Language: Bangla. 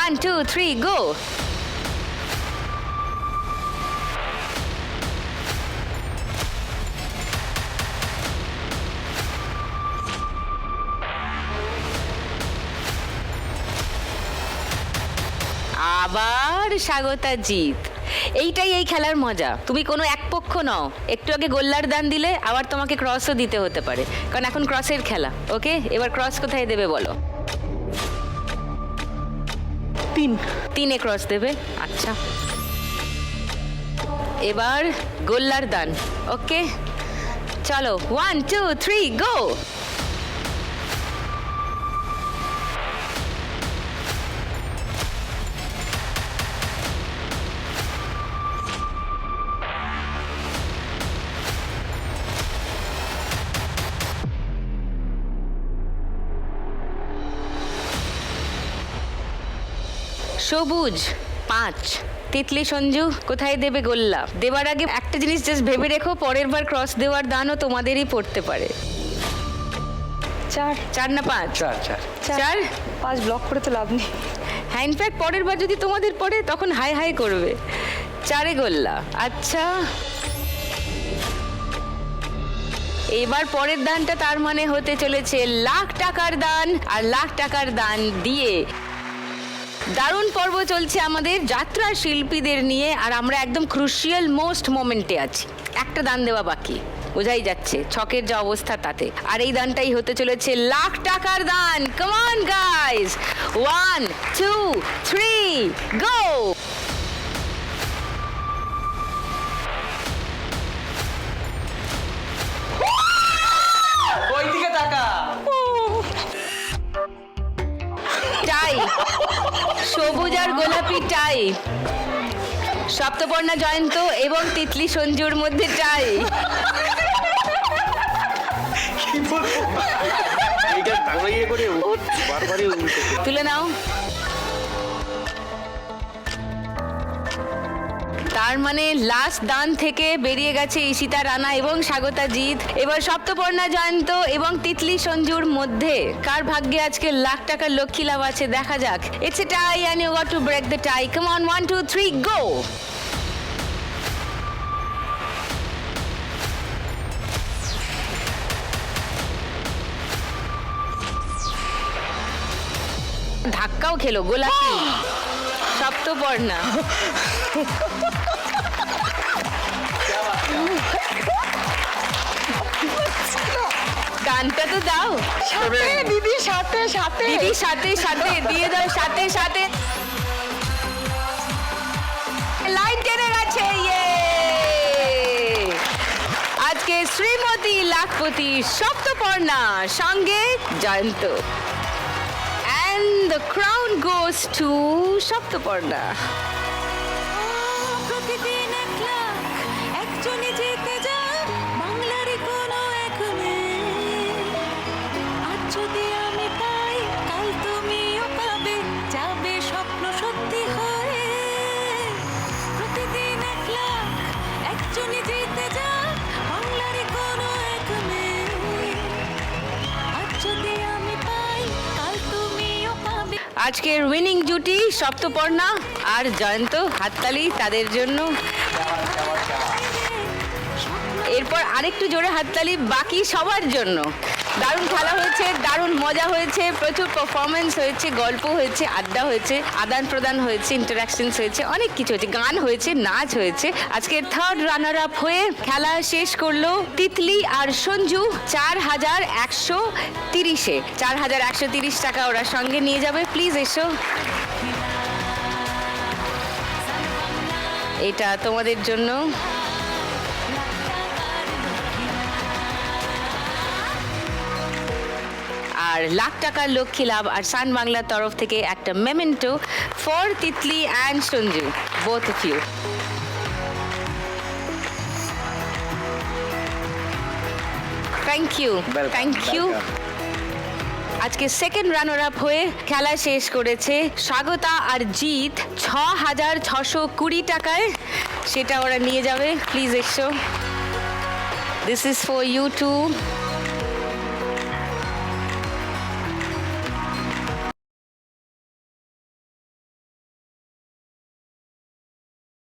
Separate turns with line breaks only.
1 2 3 গো। আবার স্বাগতা জিত। এইটাই এই খেলার মজা। তুমি কোনো এক পক্ষ নও। একটু আগে গোল্লার দান দিলে, আবার তোমাকে ক্রসও দিতে হতে পারে, কারণ এখন ক্রসের খেলা। ওকে, এবার ক্রস কোথায় দেবে বলো? 3 ক্রস দেবে। আচ্ছা, এবার গোল্লার দান। ওকে, চলো 1 2 3 গো। সবুজ 5, তিতলি সঞ্জু কোথায় দেবে গোল্লা? দেবার আগে একটা জিনিস জাস্ট ভেবে রেখো, পরের বার ক্রস দেওয়ার দানও তোমাদেরই পড়তে পারে। 4 না 5? 4
5 ব্লক করে তো লাভ নেই।
হ্যাঁ, ইনফ্যাক্ট পরের বার যদি তোমাদের পড়ে তখন হাই হাই করবে। 4 গোল্লা। আচ্ছা, এবার পরের দানটা তার মানে হতে চলেছে লাখ টাকার দান। আর লাখ টাকার দান দিয়ে দারুণ পর্ব চলছে আমাদের যাত্রা শিল্পীদের নিয়ে, আর আমরা একদম ক্রুশিয়াল মোস্ট মোমেন্টে আছি। একটা দান দেওয়া বাকি, বোঝাই যাচ্ছে ছকের যা অবস্থা তাতে। আর এই দানটাই হতে চলেছে লাখ টাকার দান। কাম অন গাইস, 1 2 3 গো।
ওই দিকে তাকা।
টাই, সবুজ আর গোলাপি টাই। সপ্তপর্ণা জয়ন্ত এবং তিতলি সঞ্জুর মধ্যে টাই। তুলে নাও। তার মানে লাস্ট দান থেকে বেরিয়ে গেছে ঈশিতা রানা এবং স্বাগতা জিৎ। এবার সপ্তপর্ণা জয়ন্ত এবং তিতলি সঞ্জুর মধ্যে কার ভাগ্যে আজকে লাখ টাকার লক্ষ্মী লাভ আছে দেখা যাক। It's a tie and you got to break the tie. Come on, 1 2 3 go. ধাক্কাও খেলো গোলাপি। সপ্তপর্ণা গানটা তো দাও।
দিদি সাথে
দিদি সাথে সাথে দিয়ে দাও। সাথে সাথে লাইন টেনে গেছে। ইয়ে, আজকে শ্রীমতী লাখপতি সপ্তপর্ণা সঙ্গে Jayanta, and the crown goes to Saptaparna.
প্রতিদিন 1 লাখ একজনই জিতে যায় বাংলারই কোনো এক মেয়ে। আজ যদি আমি পাই, কাল তুমিও পাবে, যাবে স্বপ্ন সত্যি হয়ে। প্রতিদিন 1 লাখ একজনই জিতে যায় বাংলারই কোনো এক মেয়ে। আজ যদি আমি পাই, কাল তুমিও পাবে।
আজকের উইনিং জুটি সপ্তপর্ণা আর জয়ন্ত। হাততালি তাদের জন্য। এরপর আরেকটু জোরে হাততালি বাকি সবার জন্য। দারুণ খেলা হয়েছে, দারুণ মজা হয়েছে, প্রচুর পারফরমেন্স হয়েছে, গল্প হয়েছে, আড্ডা হয়েছে, আদান প্রদান হয়েছে, ইন্টারাকশনস হয়েছে, অনেক কিছু হয়েছে, গান হয়েছে, নাচ হয়েছে। আজকের থার্ড রানার আপ হয়ে খেলা শেষ করলো তিতলি আর সঞ্জু 4130-এ। 4130 টাকা ওরা সঙ্গে নিয়ে যাবে। প্লিজ এসো, এটা তোমাদের জন্য। আর লাখ টাকার লক্ষ্মী লাভ আর সান বাংলার তরফ থেকে একটা memento for Titli and Sanju, both of you. Thank you, thank you. আজকে সেকেন্ড রানার আপ হয়ে খেলা শেষ করেছে স্বাগতা আর জিৎ 6620 টাকায়। সেটা ওরা নিয়ে যাবে। প্লিজ এসো, this is for you two.